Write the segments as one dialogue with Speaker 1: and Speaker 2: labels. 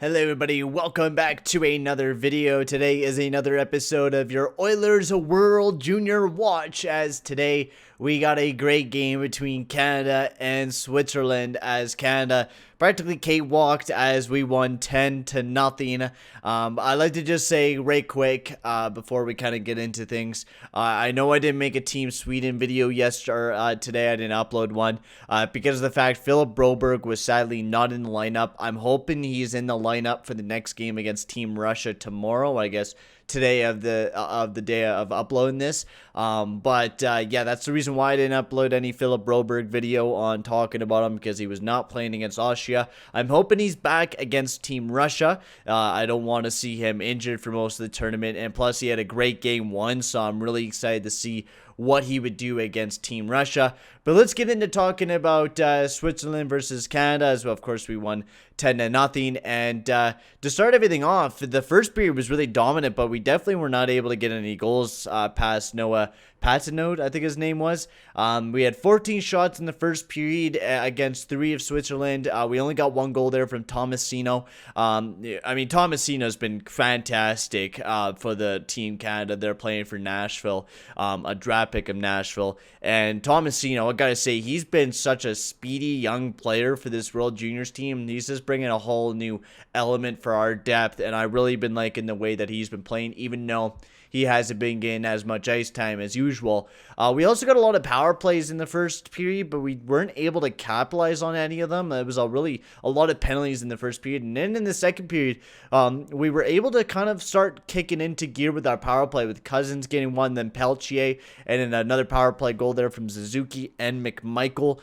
Speaker 1: Hello everybody, welcome back to another video. Today is another episode of your Oilers World Junior Watch, as today we got a great game between Canada and Switzerland, as Canada practically cakewalked as we won 10-0. I'd like to just say right quick before we kind of get into things, I know I didn't make a Team Sweden video yesterday, today I didn't upload one because of the fact Philip Broberg was sadly not in the lineup. I'm hoping he's in the lineup for the next game against Team Russia tomorrow, I guess today of the day of uploading this. Yeah, that's the reason why I didn't upload any Philip Broberg video on talking about him, because he was not playing against Austria. I'm hoping he's back against Team Russia. I don't want to see him injured for most of the tournament, and plus he had a great game one, so I'm really excited to see what he would do against Team Russia. But let's get into talking about Switzerland versus Canada, as well. Of course, we won 10-0. And to start everything off, the first period was really dominant, but we definitely were not able to get any goals past Noah Patinode, I think his name was. We had 14 shots in the first period against 3 of Switzerland. We only got 1 goal there from Tomasino. I mean, Tomasino's been fantastic for the Team Canada. They're playing for Nashville, a draft pick of Nashville. And Tomasino, I gotta say, he's been such a speedy young player for this World Juniors team. He's just bringing a whole new element for our depth, and I've really been liking the way that he's been playing, even though he hasn't been getting as much ice time as usual. We also got a lot of power plays in the first period, but we weren't able to capitalize on any of them. It was a lot of penalties in the first period. And then in the second period, we were able to kind of start kicking into gear with our power play, with Cousins getting one, then Peltier, and then another power play goal there from Suzuki, and McMichael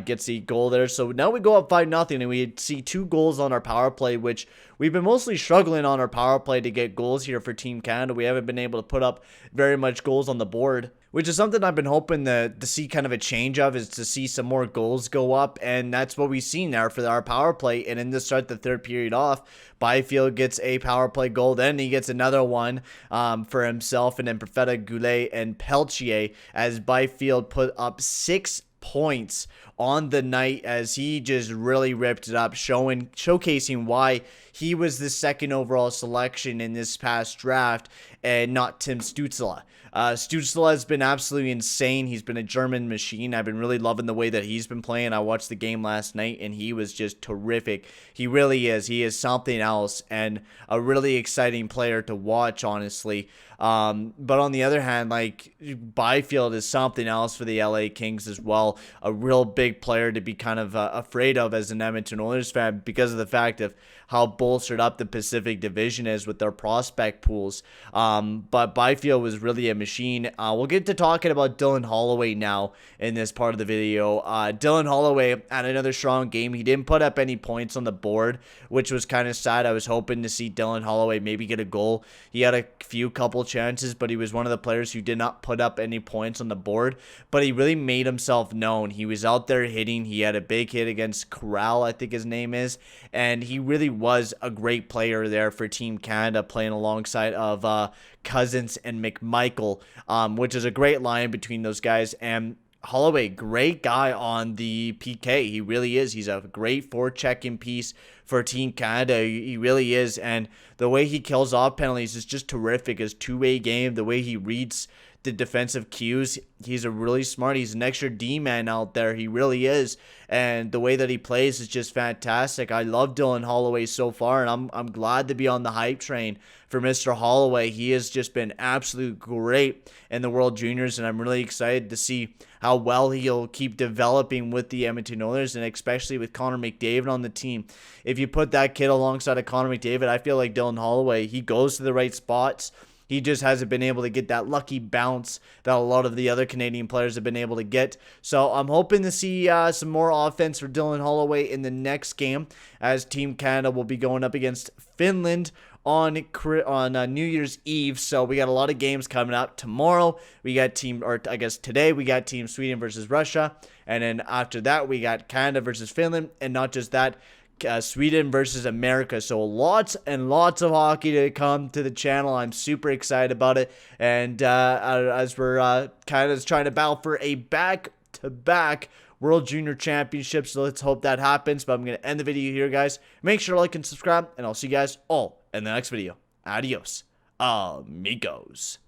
Speaker 1: gets the goal there. So now we go up 5-0, and we see 2 goals on our power play, which we've been mostly struggling on our power play to get goals here for Team Canada. We haven't been able to put up very much goals on the board, which is something I've been hoping to see kind of a change of, is to see some more goals go up, and that's what we've seen there for our power play. And then to start the third period off, Byfield gets a power play goal, then he gets another one for himself, and then Perfetta, Goulet, and Peltier, as Byfield put up 6 points on the night, as he just really ripped it up, showcasing why he was the second overall selection in this past draft and not Tim Stützle. Stützle has been absolutely insane. He's been a German machine. I've been really loving the way that he's been playing. I watched the game last night, and he was just terrific. He really is. He is something else, and a really exciting player to watch, honestly. But on the other hand, like, Byfield is something else for the LA Kings as well. A real big player to be kind of afraid of as an Edmonton Oilers fan, because of the fact of how bolstered up the Pacific Division is with their prospect pools. But Byfield was really a machine. We'll get to talking about Dylan Holloway now in this part of the video. Dylan Holloway had another strong game. He didn't put up any points on the board, which was kind of sad. I was hoping to see Dylan Holloway maybe get a goal. He had a couple chances, but he was one of the players who did not put up any points on the board. But he really made himself known. He was out there hitting. He had a big hit against Corral, I think his name is, and he really was a great player there for Team Canada, playing alongside of Cousins and McMichael, which is a great line between those guys. And Holloway, great guy on the PK. He really is. He's a great forechecking piece for Team Canada. He really is. And the way he kills off penalties is just terrific. His two-way game, the way he reads the defensive cues, he's a really smart. He's an extra D-man out there. He really is. And the way that he plays is just fantastic. I love Dylan Holloway so far, and I'm glad to be on the hype train for Mr. Holloway. He has just been absolutely great in the World Juniors, and I'm really excited to see how well he'll keep developing with the Edmonton Oilers, and especially with Connor McDavid on the team. If you put that kid alongside of Connor McDavid, I feel like Dylan Holloway, he goes to the right spots. He just hasn't been able to get that lucky bounce that a lot of the other Canadian players have been able to get. So I'm hoping to see some more offense for Dylan Holloway in the next game, as Team Canada will be going up against Finland on New Year's Eve. So we got a lot of games coming up. Tomorrow we got today we got Team Sweden versus Russia, and then after that we got Canada versus Finland, and not just that, Sweden versus America. So lots and lots of hockey to come to the channel. I'm super excited about it, and as we're kind of trying to battle for a back-to-back World Junior Championship. So let's hope that happens. But I'm going to end the video here, guys. Make sure to like and subscribe, and I'll see you guys all in the next video. Adios, amigos.